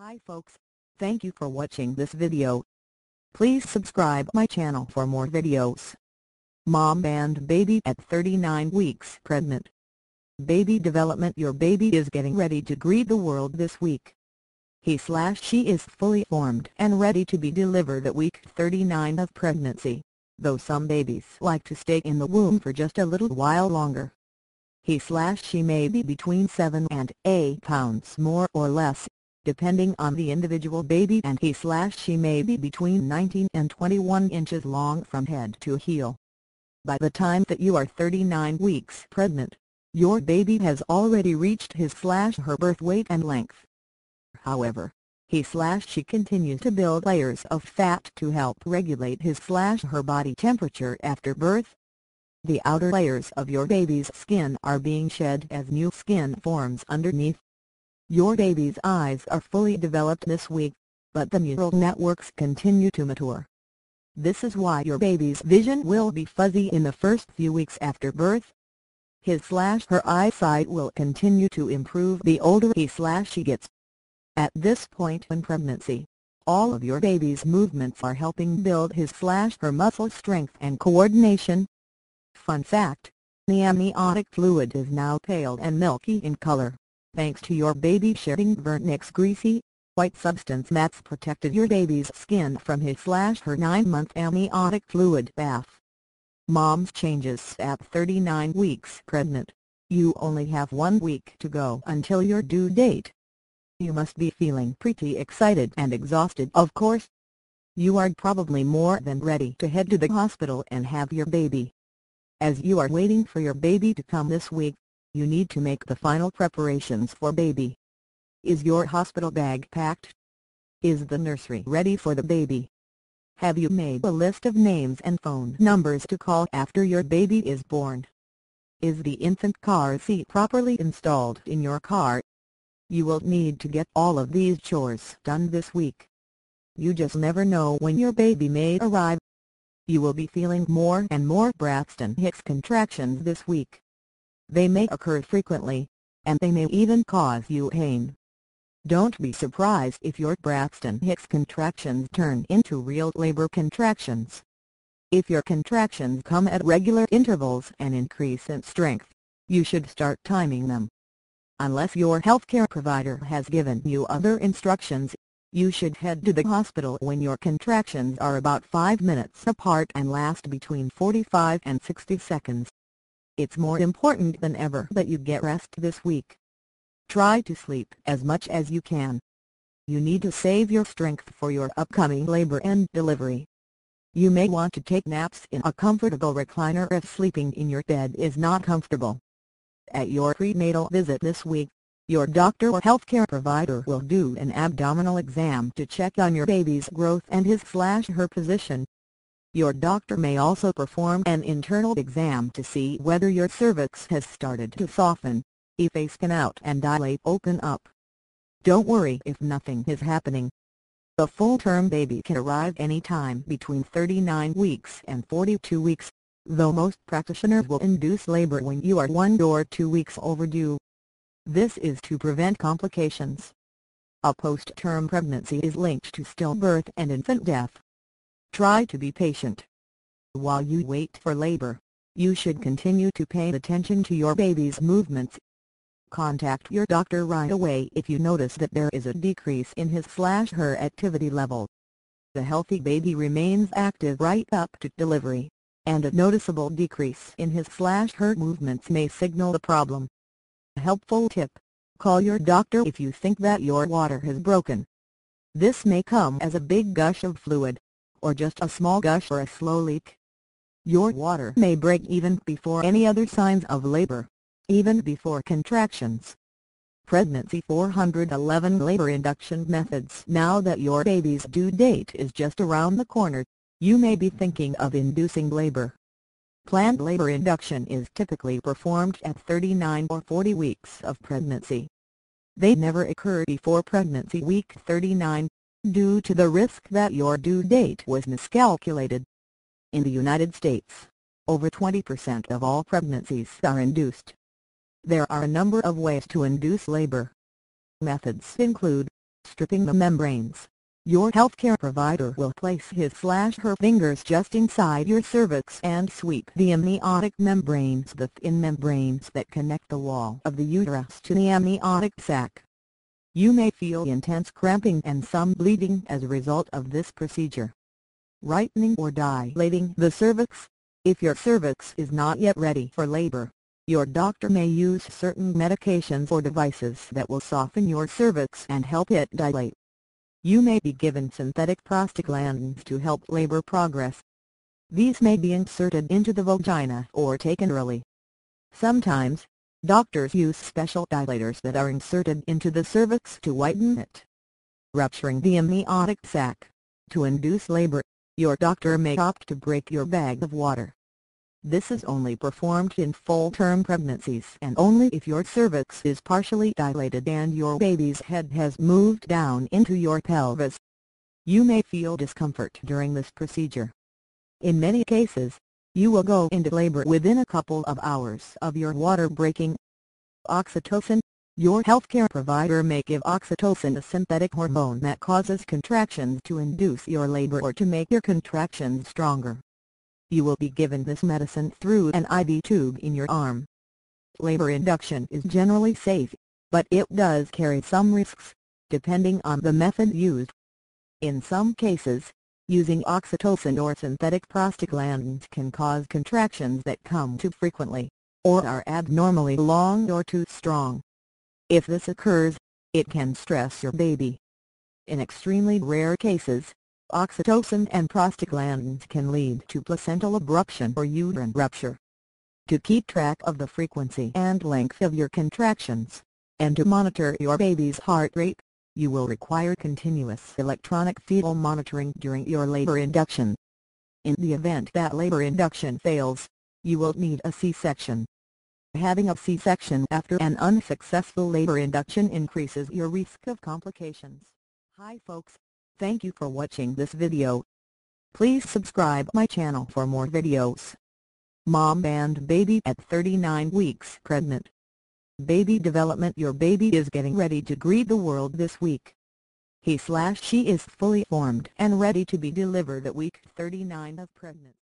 Hi folks, thank you for watching this video. Please subscribe my channel for more videos. Mom and baby at 39 weeks pregnant. Baby development. Your baby is getting ready to greet the world this week. He/she is fully formed and ready to be delivered at week 39 of pregnancy, though some babies like to stay in the womb for just a little while longer. He/she may be between 7 and 8 pounds more or less, depending on the individual baby, and he/she may be between 19 and 21 inches long from head to heel. By the time that you are 39 weeks pregnant, your baby has already reached his/her birth weight and length. However, he/she continues to build layers of fat to help regulate his/her body temperature after birth. The outer layers of your baby's skin are being shed as new skin forms underneath. Your baby's eyes are fully developed this week, but the neural networks continue to mature. This is why your baby's vision will be fuzzy in the first few weeks after birth. His/her eyesight will continue to improve the older he/she gets. At this point in pregnancy, all of your baby's movements are helping build his/her muscle strength and coordination. Fun fact: the amniotic fluid is now pale and milky in color, thanks to your baby shedding Vernix greasy, white substance that's protected your baby's skin from his/her 9-month amniotic fluid bath. Mom's changes at 39 weeks pregnant. You only have 1 week to go until your due date. You must be feeling pretty excited and exhausted, of course. You are probably more than ready to head to the hospital and have your baby. As you are waiting for your baby to come this week, you need to make the final preparations for baby. Is your hospital bag packed? Is the nursery ready for the baby? Have you made a list of names and phone numbers to call after your baby is born? Is the infant car seat properly installed in your car? You will need to get all of these chores done this week. You just never know when your baby may arrive. You will be feeling more and more Braxton Hicks contractions this week. They may occur frequently, and they may even cause you pain. Don't be surprised if your Braxton Hicks contractions turn into real labor contractions. If your contractions come at regular intervals and increase in strength, you should start timing them. Unless your healthcare provider has given you other instructions, you should head to the hospital when your contractions are about 5 minutes apart and last between 45 and 60 seconds. It's more important than ever that you get rest this week. Try to sleep as much as you can. You need to save your strength for your upcoming labor and delivery. You may want to take naps in a comfortable recliner if sleeping in your bed is not comfortable. At your prenatal visit this week, your doctor or healthcare provider will do an abdominal exam to check on your baby's growth and his/her position. Your doctor may also perform an internal exam to see whether your cervix has started to soften, efface out and dilate open up. Don't worry if nothing is happening. A full-term baby can arrive anytime between 39 weeks and 42 weeks, though most practitioners will induce labor when you are 1 or 2 weeks overdue. This is to prevent complications. A post-term pregnancy is linked to stillbirth and infant death. Try to be patient. While you wait for labor, you should continue to pay attention to your baby's movements. Contact your doctor right away if you notice that there is a decrease in his/her activity level. The healthy baby remains active right up to delivery, and a noticeable decrease in his/her movements may signal the problem. A helpful tip: call your doctor if you think that your water has broken. This may come as a big gush of fluid, or just a small gush or a slow leak. Your water may break even before any other signs of labor, even before contractions. Pregnancy 411 Labor Induction Methods. Now that your baby's due date is just around the corner, you may be thinking of inducing labor. Planned labor induction is typically performed at 39 or 40 weeks of pregnancy. They never occur before pregnancy week 39, due to the risk that your due date was miscalculated. In the United States, over 20% of all pregnancies are induced. There are a number of ways to induce labor. Methods include Stripping the membranes. Your healthcare provider will place his/her fingers just inside your cervix and sweep the amniotic membranes, the thin membranes that connect the wall of the uterus to the amniotic sac. You may feel intense cramping and some bleeding as a result of this procedure. Lightening or dilating the cervix. If your cervix is not yet ready for labor, your doctor may use certain medications or devices that will soften your cervix and help it dilate. You may be given synthetic prostaglandins to help labor progress. These may be inserted into the vagina or taken early. Sometimes, doctors use special dilators that are inserted into the cervix to whiten it. Rupturing the amniotic sac. To induce labor, your doctor may opt to break your bag of water. This is only performed in full-term pregnancies and only if your cervix is partially dilated and your baby's head has moved down into your pelvis. You may feel discomfort during this procedure. In many cases, you will go into labor within a couple of hours of your water breaking. Oxytocin. Your healthcare provider may give oxytocin, a synthetic hormone that causes contractions, to induce your labor or to make your contractions stronger. You will be given this medicine through an IV tube in your arm. Labor induction is generally safe, but it does carry some risks, depending on the method used. In some cases, using oxytocin or synthetic prostaglandins can cause contractions that come too frequently, or are abnormally long or too strong. If this occurs, it can stress your baby. In extremely rare cases, oxytocin and prostaglandins can lead to placental abruption or uterine rupture. To keep track of the frequency and length of your contractions, and to monitor your baby's heart rate, you will require continuous electronic fetal monitoring during your labor induction. In the event that labor induction fails, you will need a C-section. Having a C-section after an unsuccessful labor induction increases your risk of complications. Hi folks, thank you for watching this video. Please subscribe my channel for more videos. Mom and baby at 39 weeks pregnant. Baby development. Your baby is getting ready to greet the world this week. He/she is fully formed and ready to be delivered at week 39 of pregnancy.